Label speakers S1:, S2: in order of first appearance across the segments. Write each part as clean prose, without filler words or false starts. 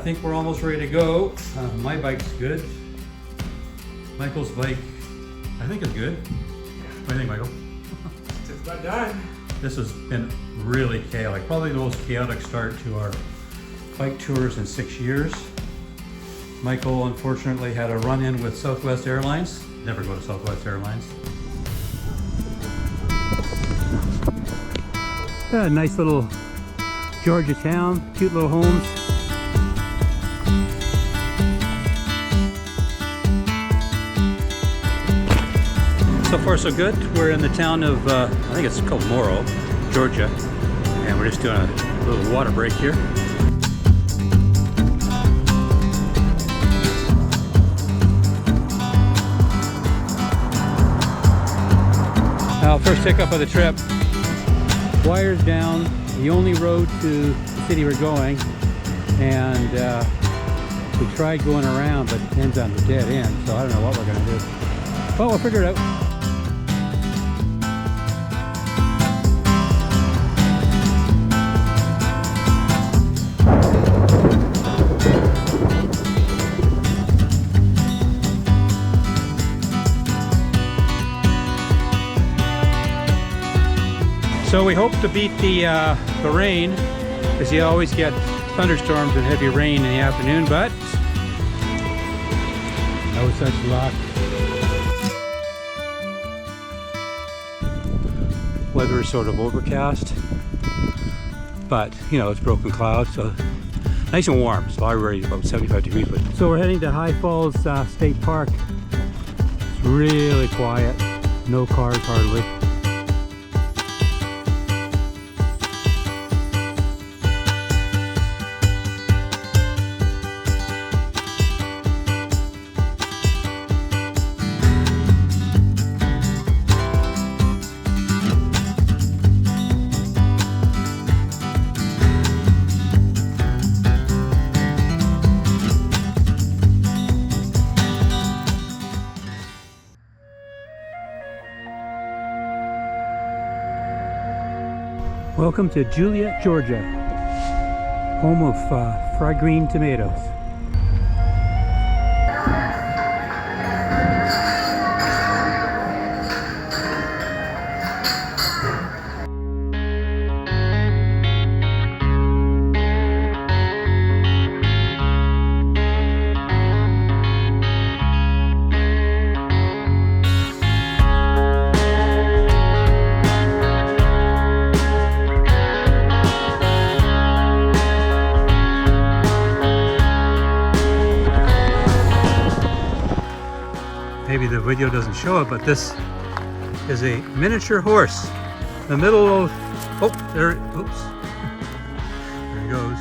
S1: think we're almost ready to go. My bike's good. Michael's bike, I think, is good. What do you think, Michael?
S2: Just about done.
S1: This has been really chaotic. Probably the most chaotic start to our bike tours in 6 years. Michael unfortunately had a run-in with Southwest Airlines. Never go to Southwest Airlines. Yeah, nice little Georgia town, cute little homes. So far so good. We're in the town of, I think it's called Morrow, Georgia. And we're just doing a little water break here. Now, first hiccup of the trip. Wires down, the only road to the city we're going. And we tried going around, but it ends on the dead end. So I don't know what we're gonna do. Well, we'll figure it out. So we hope to beat the rain, because you always get thunderstorms and heavy rain in the afternoon, but no such luck. Weather is sort of overcast, but you know, it's broken clouds, so nice and warm. So I rated about 75 degrees. So we're heading to High Falls State Park. It's really quiet, no cars hardly. Welcome to Juliette, Georgia, home of fried green tomatoes. Maybe the video doesn't show it, but this is a miniature horse in the middle of, oh, there, oops, there he goes.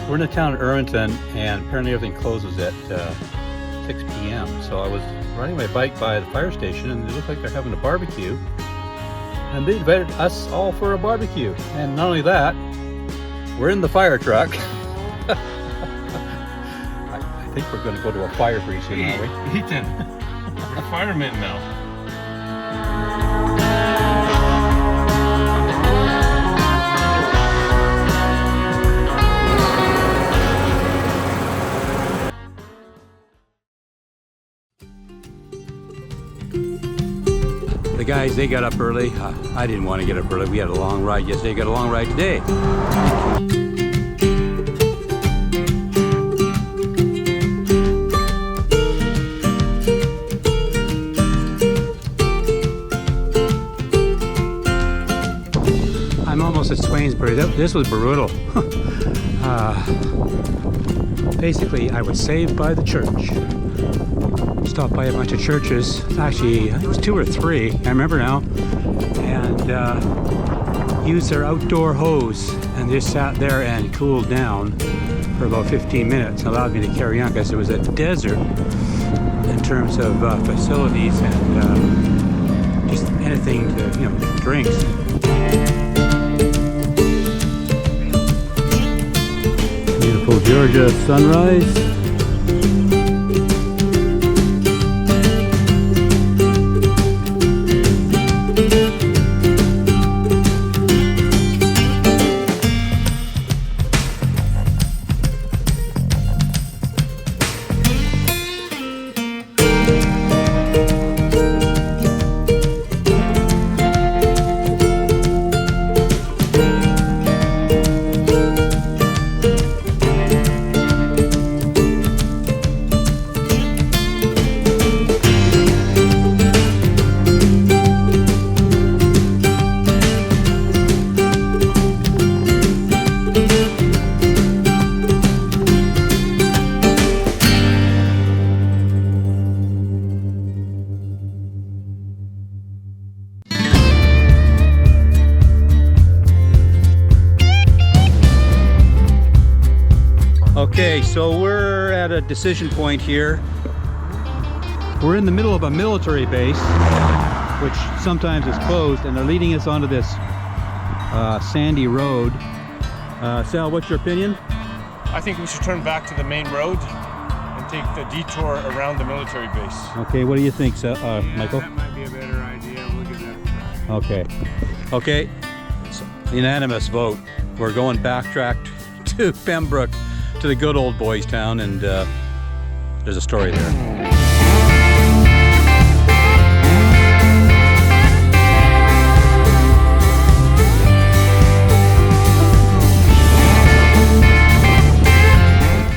S1: We're in the town of Irvington, and apparently everything closes at 6 p.m. So I was riding my bike by the fire station, and it looked like they're having a barbecue. And they invited us all for a barbecue. And not only that, we're in the fire truck. I think we're going to go to a fire pretty soon, aren't we?
S2: Ethan, we're firemen now.
S1: The guys, they got up early. I didn't want to get up early. We had a long ride yesterday. Got a long ride today. I'm almost at Swainsbury. This was brutal. Basically, I was saved by the church. Stopped by a bunch of churches. Actually, it was 2 or 3, I remember now, and used their outdoor hose and just sat there and cooled down for about 15 minutes. Allowed me to carry on because it was a desert in terms of facilities and just anything to, you know, drinks. Beautiful Georgia sunrise. Okay, so we're at a decision point here. We're in the middle of a military base, which sometimes is closed, and they're leading us onto this sandy road. Sal, what's your opinion?
S2: I think we should turn back to the main road and take the detour around the military base.
S1: Okay, what do you think, Michael?
S2: That might be a better idea. We'll give that a try.
S1: Okay. Okay, it's unanimous vote. We're going backtrack to Pembroke, to the good old boys town, and there's a story there.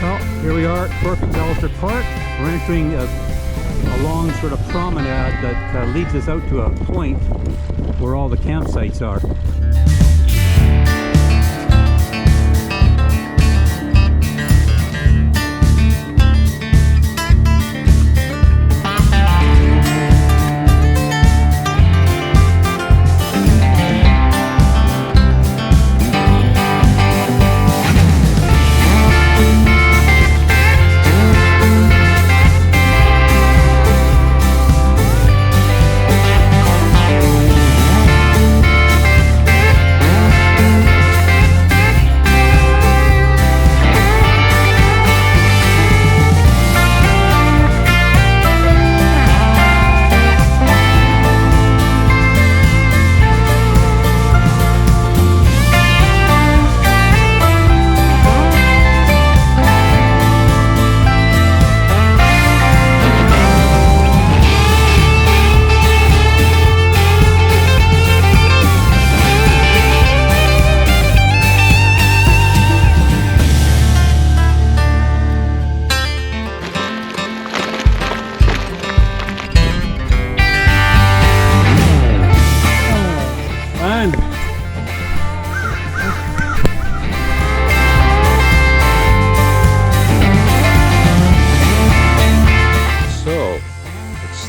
S1: Well, here we are at McAllister Park. We're entering a long sort of promenade that leads us out to a point where all the campsites are.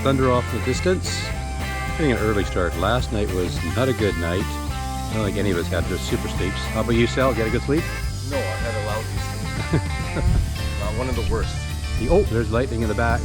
S1: Thunder off in the distance. Getting an early start. Last night was not a good night. I don't think any of us had just super sleeps. How about you, Sal? Get a good sleep?
S2: No, I had a lousy sleep. One of the worst.
S1: Oh, there's lightning in the back.